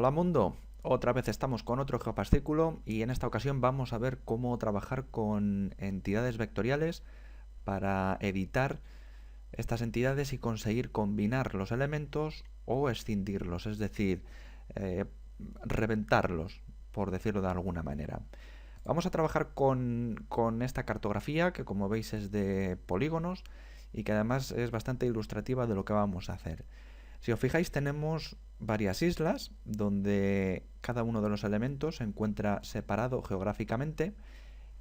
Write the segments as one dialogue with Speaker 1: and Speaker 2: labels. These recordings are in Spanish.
Speaker 1: Hola mundo, otra vez estamos con otro geopascículo y en esta ocasión vamos a ver cómo trabajar con entidades vectoriales para editar estas entidades y conseguir combinar los elementos o escindirlos, es decir, eh, reventarlos, por decirlo de alguna manera. Vamos a trabajar con esta cartografía que, como veis, es de polígonos y que además es bastante ilustrativa de lo que vamos a hacer. Si os fijáis, tenemos varias islas donde cada uno de los elementos se encuentra separado geográficamente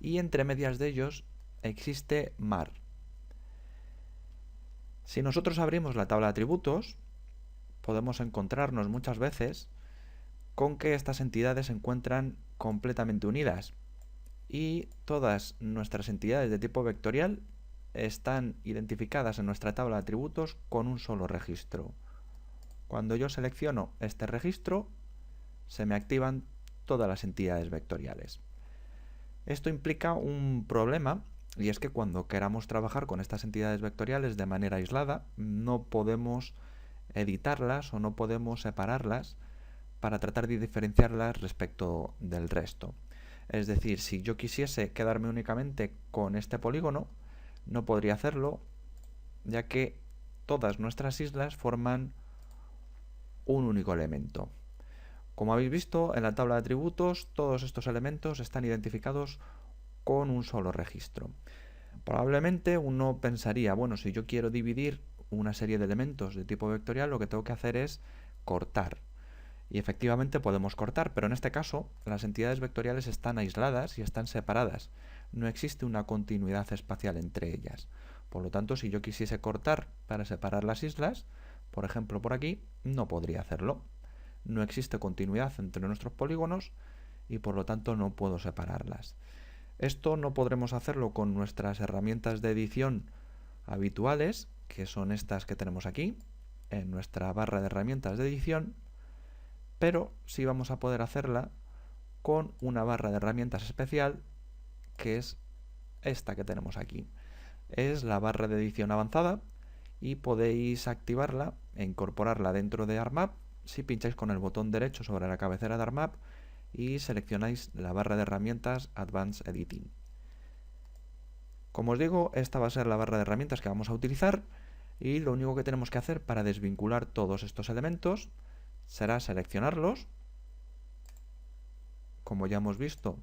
Speaker 1: y entre medias de ellos existe mar. Si nosotros abrimos la tabla de atributos, podemos encontrarnos muchas veces con que estas entidades se encuentran completamente unidas y todas nuestras entidades de tipo vectorial están identificadas en nuestra tabla de atributos con un solo registro. Cuando yo selecciono este registro, se me activan todas las entidades vectoriales. Esto implica un problema, y es que cuando queramos trabajar con estas entidades vectoriales de manera aislada, no podemos editarlas o no podemos separarlas para tratar de diferenciarlas respecto del resto. Es decir, si yo quisiese quedarme únicamente con este polígono, no podría hacerlo, ya que todas nuestras islas forman un único elemento. Como habéis visto, en la tabla de atributos todos estos elementos están identificados con un solo registro. Probablemente uno pensaría, bueno, si yo quiero dividir una serie de elementos de tipo vectorial, lo que tengo que hacer es cortar. Y efectivamente podemos cortar, pero en este caso las entidades vectoriales están aisladas y están separadas. No existe una continuidad espacial entre ellas. Por lo tanto, si yo quisiese cortar para separar las islas, por ejemplo por aquí, no podría hacerlo. No existe continuidad entre nuestros polígonos y por lo tanto no puedo separarlas. Esto no podremos hacerlo con nuestras herramientas de edición habituales, que son estas que tenemos aquí, en nuestra barra de herramientas de edición, pero sí vamos a poder hacerla con una barra de herramientas especial, que es esta que tenemos aquí. Es la barra de edición avanzada y podéis activarla e incorporarla dentro de ArcMap si pincháis con el botón derecho sobre la cabecera de ArcMap y seleccionáis la barra de herramientas Advanced Editing. Como os digo, esta va a ser la barra de herramientas que vamos a utilizar y lo único que tenemos que hacer para desvincular todos estos elementos será seleccionarlos. Como ya hemos visto,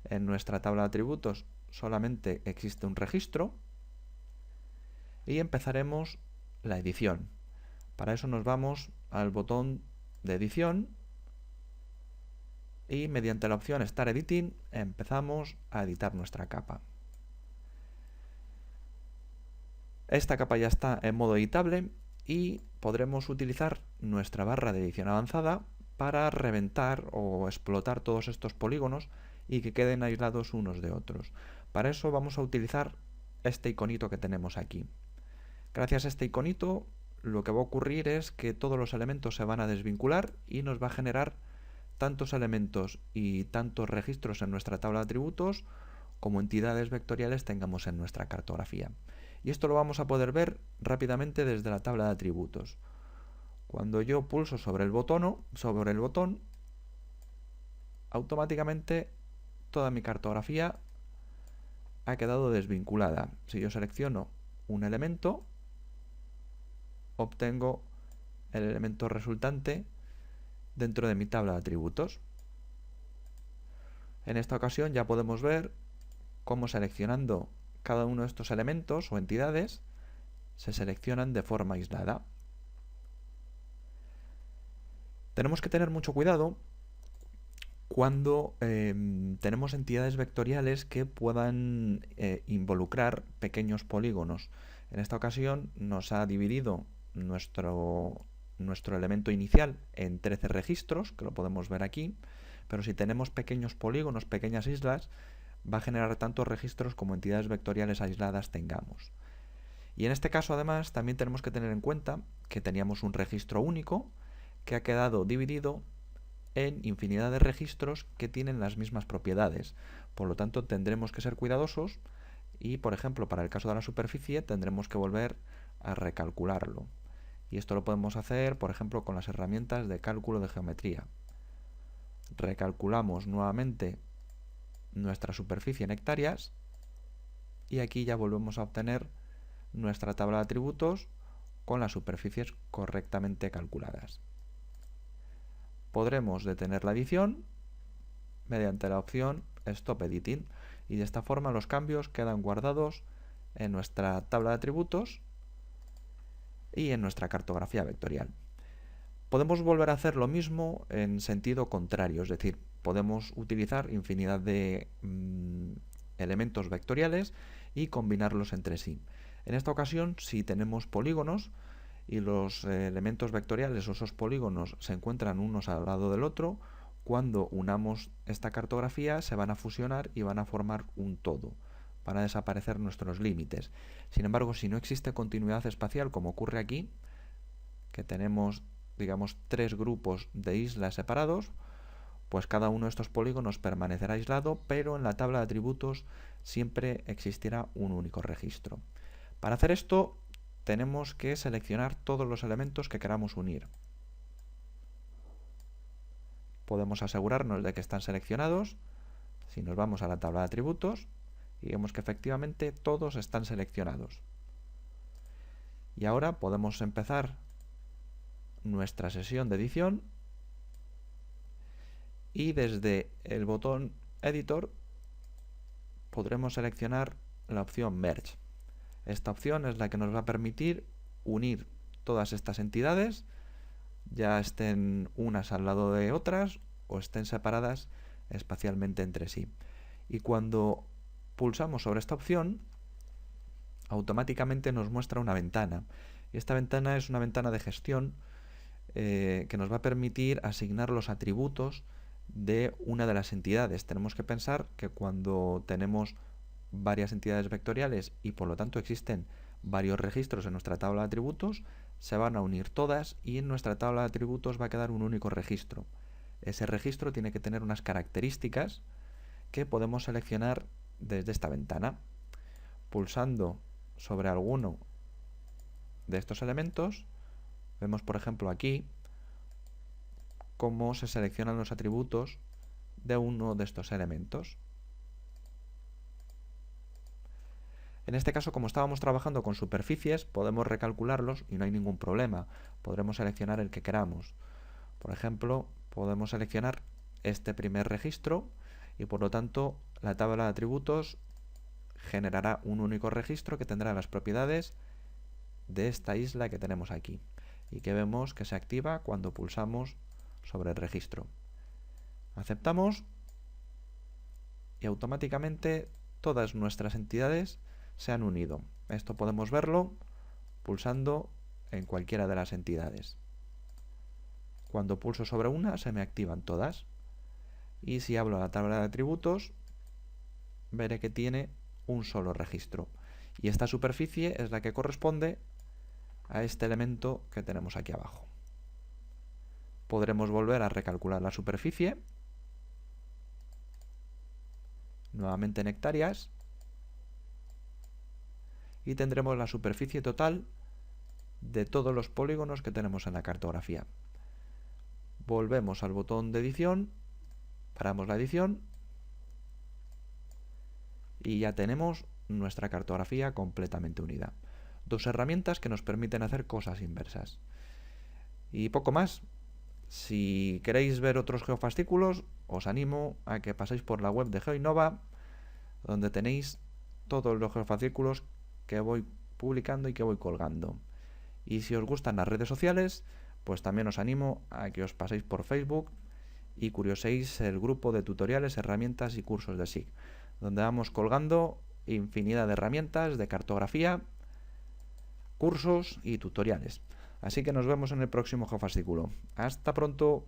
Speaker 1: en nuestra tabla de atributos solamente existe un registro y empezaremos la edición. Para eso nos vamos al botón de edición y mediante la opción Start Editing empezamos a editar nuestra capa. Esta capa ya está en modo editable y podremos utilizar nuestra barra de edición avanzada para reventar o explotar todos estos polígonos y que queden aislados unos de otros. Para eso vamos a utilizar este iconito que tenemos aquí. Gracias a este iconito, lo que va a ocurrir es que todos los elementos se van a desvincular y nos va a generar tantos elementos y tantos registros en nuestra tabla de atributos como entidades vectoriales tengamos en nuestra cartografía. Y esto lo vamos a poder ver rápidamente desde la tabla de atributos. Cuando yo pulso sobre el botón, automáticamente toda mi cartografía ha quedado desvinculada. Si yo selecciono un elemento, obtengo el elemento resultante dentro de mi tabla de atributos. En esta ocasión ya podemos ver cómo seleccionando cada uno de estos elementos o entidades se seleccionan de forma aislada. Tenemos que tener mucho cuidado cuando tenemos entidades vectoriales que puedan involucrar pequeños polígonos. En esta ocasión nos ha dividido nuestro elemento inicial en 13 registros, que lo podemos ver aquí, pero si tenemos pequeños polígonos, pequeñas islas, va a generar tantos registros como entidades vectoriales aisladas tengamos. Y en este caso, además, también tenemos que tener en cuenta que teníamos un registro único que ha quedado dividido en infinidad de registros que tienen las mismas propiedades. Por lo tanto, tendremos que ser cuidadosos y, por ejemplo, para el caso de la superficie, tendremos que volver a recalcularlo. Y esto lo podemos hacer, por ejemplo, con las herramientas de cálculo de geometría. recalculamos nuevamente nuestra superficie en hectáreas y aquí ya volvemos a obtener nuestra tabla de atributos con las superficies correctamente calculadas. Podremos detener la edición mediante la opción Stop Editing y de esta forma los cambios quedan guardados en nuestra tabla de atributos y en nuestra cartografía vectorial. Podemos volver a hacer lo mismo en sentido contrario, es decir, podemos utilizar infinidad de elementos vectoriales y combinarlos entre sí. En esta ocasión, si tenemos polígonos y los elementos vectoriales o esos polígonos se encuentran unos al lado del otro, cuando unamos esta cartografía se van a fusionar y van a formar un todo. Van a desaparecer nuestros límites. Sin embargo, si no existe continuidad espacial, como ocurre aquí, que tenemos, digamos, 3 grupos de islas separados, pues cada uno de estos polígonos permanecerá aislado, pero en la tabla de atributos siempre existirá un único registro. Para hacer esto, tenemos que seleccionar todos los elementos que queramos unir. Podemos asegurarnos de que están seleccionados si nos vamos a la tabla de atributos y vemos que efectivamente todos están seleccionados. Y ahora podemos empezar nuestra sesión de edición y desde el botón Editor podremos seleccionar la opción Merge. Esta opción es la que nos va a permitir unir todas estas entidades, ya estén unas al lado de otras o estén separadas espacialmente entre sí. Y cuando pulsamos sobre esta opción, automáticamente nos muestra una ventana. Y esta ventana es una ventana de gestión que nos va a permitir asignar los atributos de una de las entidades. Tenemos que pensar que cuando tenemos varias entidades vectoriales y por lo tanto existen varios registros en nuestra tabla de atributos, se van a unir todas y en nuestra tabla de atributos va a quedar un único registro. Ese registro tiene que tener unas características que podemos seleccionar desde esta ventana. Pulsando sobre alguno de estos elementos, vemos por ejemplo aquí cómo se seleccionan los atributos de uno de estos elementos. En este caso, como estábamos trabajando con superficies, podemos recalcularlos y no hay ningún problema. Podremos seleccionar el que queramos. Por ejemplo, podemos seleccionar este primer registro y por lo tanto la tabla de atributos generará un único registro que tendrá las propiedades de esta isla que tenemos aquí y que vemos que se activa cuando pulsamos sobre el registro. Aceptamos y automáticamente todas nuestras entidades se han unido. Esto podemos verlo pulsando en cualquiera de las entidades. Cuando pulso sobre una se me activan todas y si hablo a la tabla de atributos veré que tiene un solo registro y esta superficie es la que corresponde a este elemento que tenemos aquí abajo. Podremos volver a recalcular la superficie nuevamente en hectáreas y tendremos la superficie total de todos los polígonos que tenemos en la cartografía. Volvemos al botón de edición, paramos la edición y ya tenemos nuestra cartografía completamente unida. Dos herramientas que nos permiten hacer cosas inversas. Y poco más. Si queréis ver otros geofascículos, os animo a que paséis por la web de GeoInnova, donde tenéis todos los geofascículos que voy publicando y que voy colgando. Y si os gustan las redes sociales, pues también os animo a que os paséis por Facebook y curioséis el grupo de tutoriales, herramientas y cursos de SIG, donde vamos colgando infinidad de herramientas de cartografía, cursos y tutoriales. Así que nos vemos en el próximo geofascículo. ¡Hasta pronto!